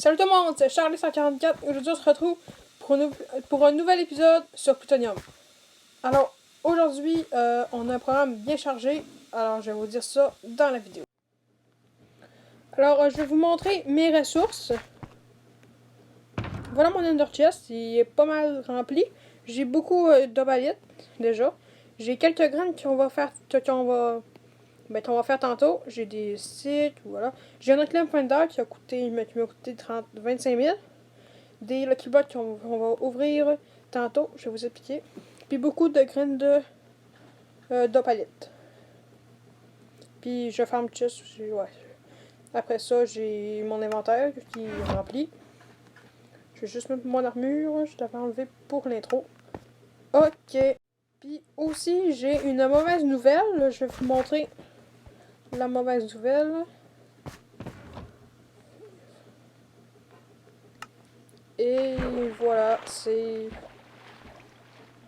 Salut tout le monde, c'est Charlie144. Aujourd'hui, on se retrouve pour un nouvel épisode sur Plutonium. Alors, aujourd'hui, on a un programme bien chargé. Alors, je vais vous dire ça dans la vidéo. Alors, je vais vous montrer mes ressources. Voilà mon Ender Chest, il est pas mal rempli. J'ai beaucoup d'obalites, déjà. J'ai quelques graines qu'on va faire tantôt. J'ai des sites, voilà. J'ai un Acclaim Finder qui m'a coûté 25 000. Des Lucky Bots qu'on va ouvrir tantôt, je vais vous expliquer. Puis beaucoup de graines d'opalite. Puis je farm chest aussi, ouais. Après ça, j'ai mon inventaire qui est rempli. Je vais juste mettre mon armure, je l'avais enlevé pour l'intro. Ok. Puis aussi, j'ai une mauvaise nouvelle. Je vais vous montrer la mauvaise nouvelle. Et voilà, c'est...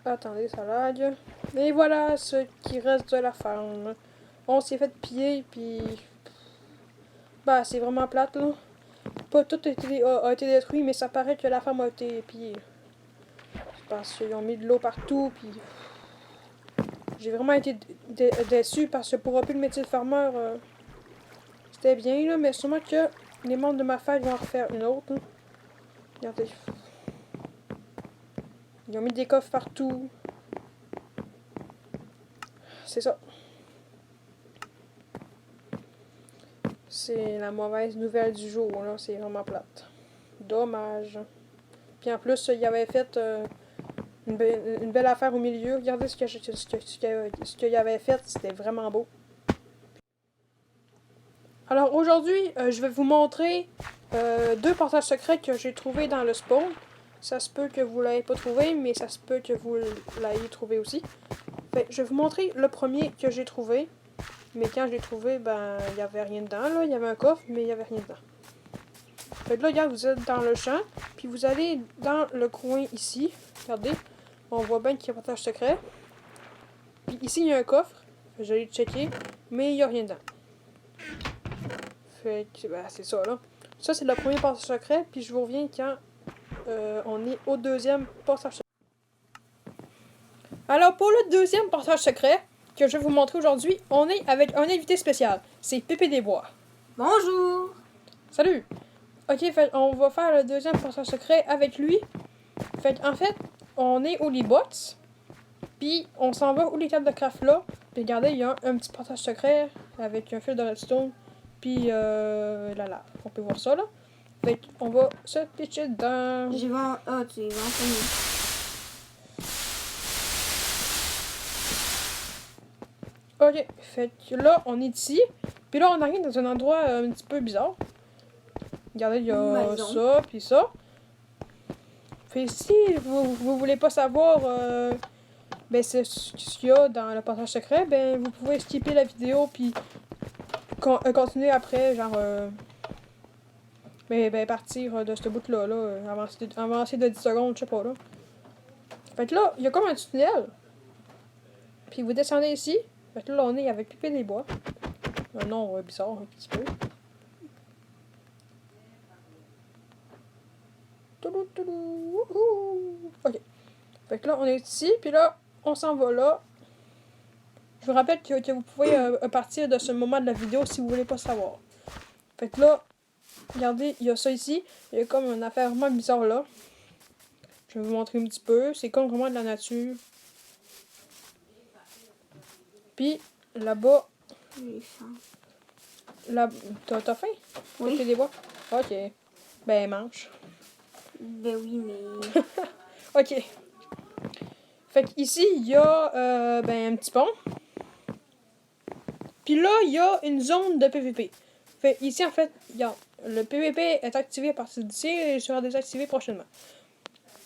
Attendez, ça lag. Et voilà ce qui reste de la ferme. On s'est fait piller, puis... Bah, c'est vraiment plate, là. Pas tout a été détruit, mais ça paraît que la ferme a été pillée. C'est parce qu'ils ont mis de l'eau partout, puis... J'ai vraiment été déçu parce que pour un peu le métier de farmeur, c'était bien, là, mais sûrement que les membres de ma famille vont en refaire une autre. Là. Regardez. Ils ont mis des coffres partout. C'est ça. C'est la mauvaise nouvelle du jour, là. C'est vraiment plate. Dommage. Puis en plus, il avait fait une belle affaire au milieu. Regardez ce qu'il avait fait. C'était vraiment beau. Alors aujourd'hui, je vais vous montrer deux portages secrets que j'ai trouvés dans le spawn. Ça se peut que vous l'ayez pas trouvé, mais ça se peut que vous l'ayez trouvé aussi. Fait, je vais vous montrer le premier que j'ai trouvé. Mais quand je l'ai trouvé, ben, il n'y avait rien dedans, là. Il y avait un coffre, mais il n'y avait rien dedans. Fait que là, regarde, vous êtes dans le champ. Puis vous allez dans le coin ici. Regardez. On voit bien qu'il y a un portage secret. Puis ici, il y a un coffre. J'allais checker. Mais il n'y a rien dedans. Fait que, ben, c'est ça, là. Ça, c'est le premier portage secret. Puis je vous reviens quand on est au deuxième portage secret. Alors, pour le deuxième portage secret que je vais vous montrer aujourd'hui, on est avec un invité spécial. C'est Pépé des Bois. Bonjour! Salut! Ok, fait, on va faire le deuxième portage secret avec lui. Fait en fait, on est au Libots. Puis, on s'en va où les tables de craft là. Puis, regardez, il y a un petit portage secret avec un fil de redstone. Puis, la lave. On peut voir ça, là. Fait on va se pitcher dedans. J'ai vendu. Ah, tu es vendu. Ok, fait que là, on est ici. Puis là, on arrive dans un endroit un petit peu bizarre. Regardez, il y a ça, puis ça. Fait si vous voulez pas savoir ben, ce qu'il y a dans le passage secret, ben vous pouvez skipper la vidéo, puis continuer après, genre... ben, partir de ce bout-là, avancer de 10 secondes, je sais pas, là. Fait que là, il y a comme un tunnel. Puis vous descendez ici. Fait que là, on est avec Pépé des Bois. Un nom bizarre, un petit peu. Ok. Fait que là, on est ici, puis là, on s'en va là. Je vous rappelle que vous pouvez partir de ce moment de la vidéo si vous voulez pas savoir. Fait que là, regardez, il y a ça ici. Il y a comme une affaire vraiment bizarre là. Je vais vous montrer un petit peu. C'est comme vraiment de la nature. Puis, là-bas... Là, t'as faim? Oui. Des bois? Ok. Ben, mange. Ben oui, mais... Ok. Fait qu'ici, il y a ben, un petit pont. Puis là, il y a une zone de PVP. Fait ici, en fait, le PVP est activé à partir d'ici et il sera désactivé prochainement.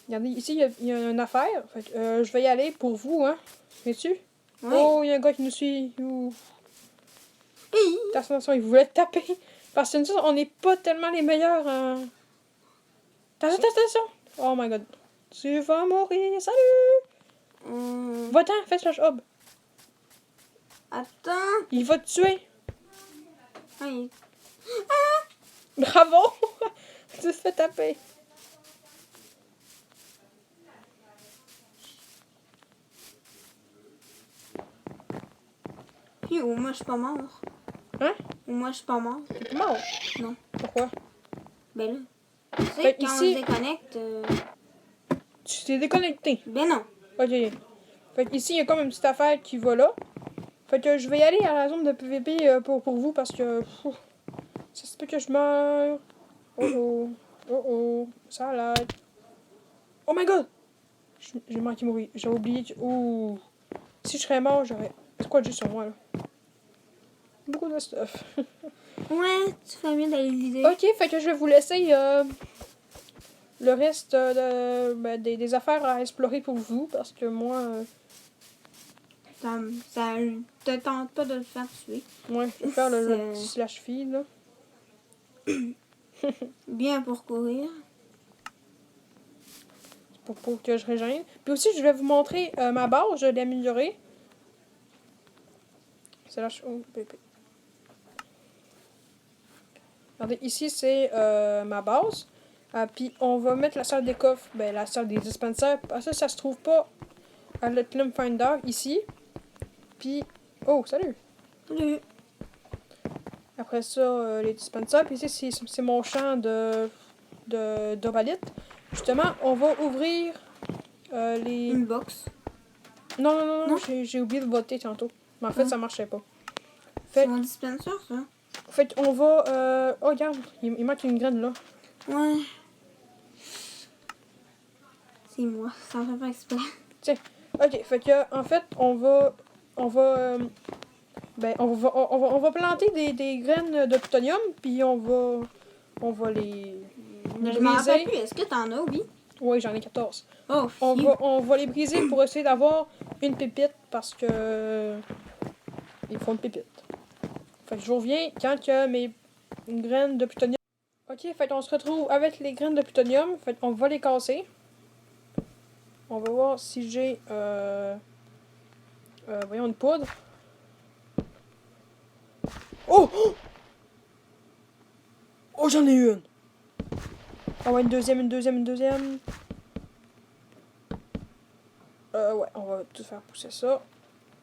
Regardez, ici, il y a une affaire. Fait que, je vais y aller pour vous, hein. Viens-tu? Oui. Oh, il y a un gars qui nous suit. Attention, il voulait taper. Parce que nous, on n'est pas tellement les meilleurs en... Attention! Oh my god. Tu vas mourir. Salut! Va-t'en, fais slash hub. Attends. Il va te tuer. Oui. Bravo! Tu te fais taper. Puis au moins je suis pas mort. Hein? Au moins je suis pas mort. T'es mort? Non. Pourquoi? Ben là. Tu sais, Fait quand ici- on se déconnecte. Tu t'es déconnecté. Ben non. Ok. Fait que ici, il y a comme une petite affaire qui va là. Fait que je vais y aller à la zone de PVP pour vous parce que... ça se peut que je meure. Oh oh. Oh oh. Ça l'aide. Oh my god! J'ai manqué mourir. J'avais oublié que... Ouh. Si je serais mort, j'aurais... C'est quoi juste sur moi, là? Beaucoup de stuff. Ouais, tu fais mieux d'aller vider. Ok, fait que je vais vous laisser le reste des affaires à explorer pour vous parce que moi... Ça te tente pas de le faire tuer. ouais, je vais faire le C'est- petit slash feed, là. Bien pour courir. Pour que je régène. Puis aussi, je vais vous montrer ma base, je l'ai améliorée. C'est là, regardez, ici, c'est ma base. Puis on va mettre la salle des coffres, ben la salle des dispensers. Parce que ça se trouve pas à le Climb Finder, ici. Puis, oh, salut! Salut. Après ça, les dispensers. Puis ici, c'est mon champ d'ovalite. Justement, on va ouvrir les... Une box. Non, j'ai oublié de voter tantôt. Mais en fait, ça marchait pas. Fait, C'est mon dispenser, ça. fait on va... oh, regarde, il manque une graine là. Ouais. C'est moi. Ça me fait pas exprès. Tiens, ok, fait que, en fait, on va planter des graines de plutonium, puis on va les Je m'en rappelle briser. plus. Est-ce que t'en as, oui? Oui, j'en ai 14. Oh, On va les briser pour essayer d'avoir une pépite parce que il faut une pépite. Fait que je reviens quand que mes graines de plutonium. Ok, fait qu'on se retrouve avec les graines de plutonium. Fait qu'on va les casser. On va voir si j'ai voyons une poudre. Oh! Oh, j'en ai une! Ah ouais, une deuxième. Ouais, on va tout faire pousser ça.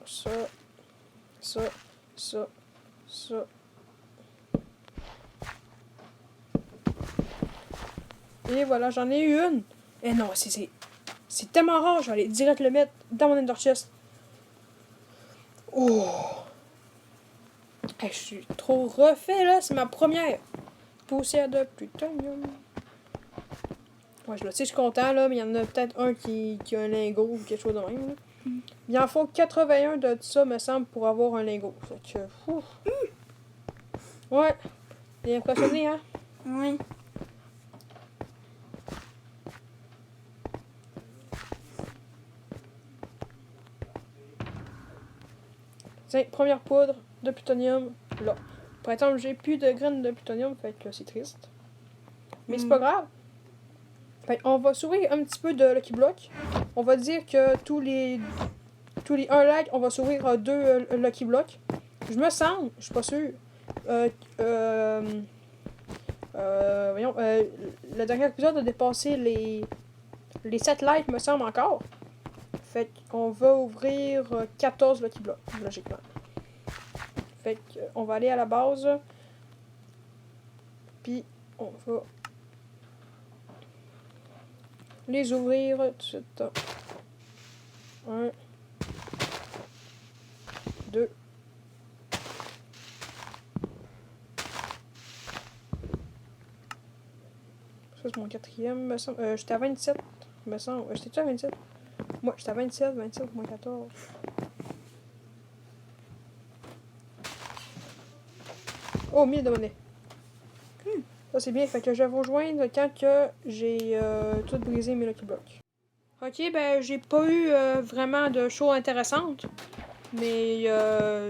Ça. Et voilà, j'en ai eu une. Et non, c'est tellement rare, je vais aller direct le mettre dans mon Ender Chest. Oh! Hey, je suis trop refait là, c'est ma première poussière de plutonium. Ouais, je suis content là, mais il y en a peut-être un qui a un lingot ou quelque chose de même. Là. Il en faut 81 de ça, me semble, pour avoir un lingot. Fait que, ouf. Ouais, t'es impressionné, hein? Oui. Tiens, première poudre de plutonium, là. Par exemple, j'ai plus de graines de plutonium, fait que c'est triste. Mais c'est pas grave. Fait on va s'ouvrir un petit peu de Lucky Block. On va dire que tous les 1 lag, on va s'ouvrir 2 Lucky Block. Je me sens, je suis pas sûr. Voyons, le dernier épisode a dépassé les 7 likes, me semble encore. Fait qu'on va ouvrir 14 Lucky Blocks, logiquement. Fait qu'on va aller à la base. Puis on va les ouvrir tout de suite. 1, 2. Ça c'est mon quatrième, me semble. J'étais à 27, me semble. J'étais-tu à 27? Moi, j'étais à 27, moins 14. Oh, 1000 de monnaie. Ça, c'est bien. Fait que je vais vous rejoindre quand que j'ai tout brisé mes Lucky Blocks. Ok, ben, j'ai pas eu vraiment de choses intéressantes. Mais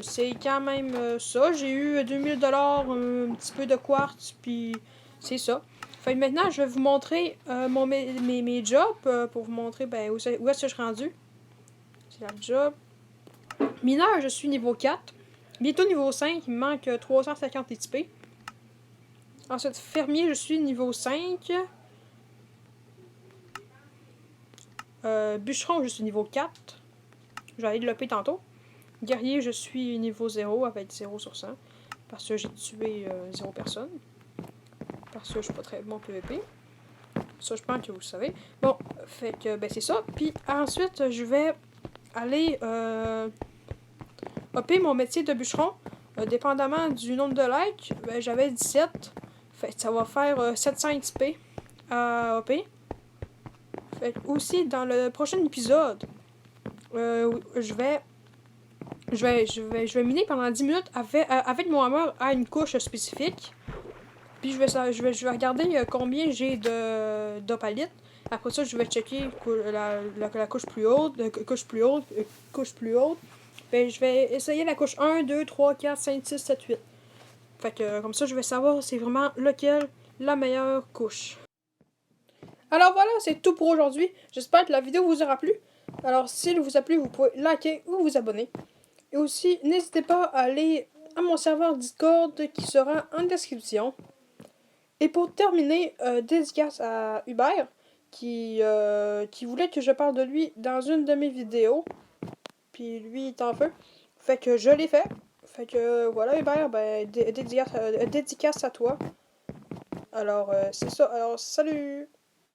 c'est quand même ça. J'ai eu 2000$, un petit peu de quartz, puis c'est ça. Fait que maintenant, je vais vous montrer mes jobs pour vous montrer ben, où est-ce que je suis rendu. C'est la job. Mineur, je suis niveau 4. Bientôt niveau 5, il me manque 350 XP. Ensuite, fermier, je suis niveau 5. Bûcheron, je suis niveau 4. J'allais le l'OP tantôt. Guerrier, je suis niveau 0 avec 0 sur 100. Parce que j'ai tué 0 personne. Parce que je suis pas très bon PVP. Ça, je pense que vous le savez. Bon, fait que, ben c'est ça. Puis ensuite, je vais aller OP mon métier de bûcheron. Dépendamment du nombre de likes, ben, j'avais 17. Fait que ça va faire 700 XP à OP. Fait que aussi, dans le prochain épisode, je vais miner pendant 10 minutes avec mon hammer à une couche spécifique. Puis je vais regarder combien j'ai d'opalite. Après ça, je vais checker la couche plus haute, couche plus haute, couche plus haute. Ben, je vais essayer la couche 1, 2, 3, 4, 5, 6, 7, 8. Fait que comme ça, je vais savoir c'est vraiment lequel la meilleure couche. Alors voilà, c'est tout pour aujourd'hui. J'espère que la vidéo vous aura plu. Alors s'il vous a plu, vous pouvez liker ou vous abonner. Et aussi, n'hésitez pas à aller à mon serveur Discord qui sera en description. Et pour terminer, dédicace à Hubert qui voulait que je parle de lui dans une de mes vidéos. Puis lui, il est en feu. Fait que je l'ai fait. Fait que voilà, Hubert, ben, dédicace à toi. Alors, c'est ça. Alors, salut!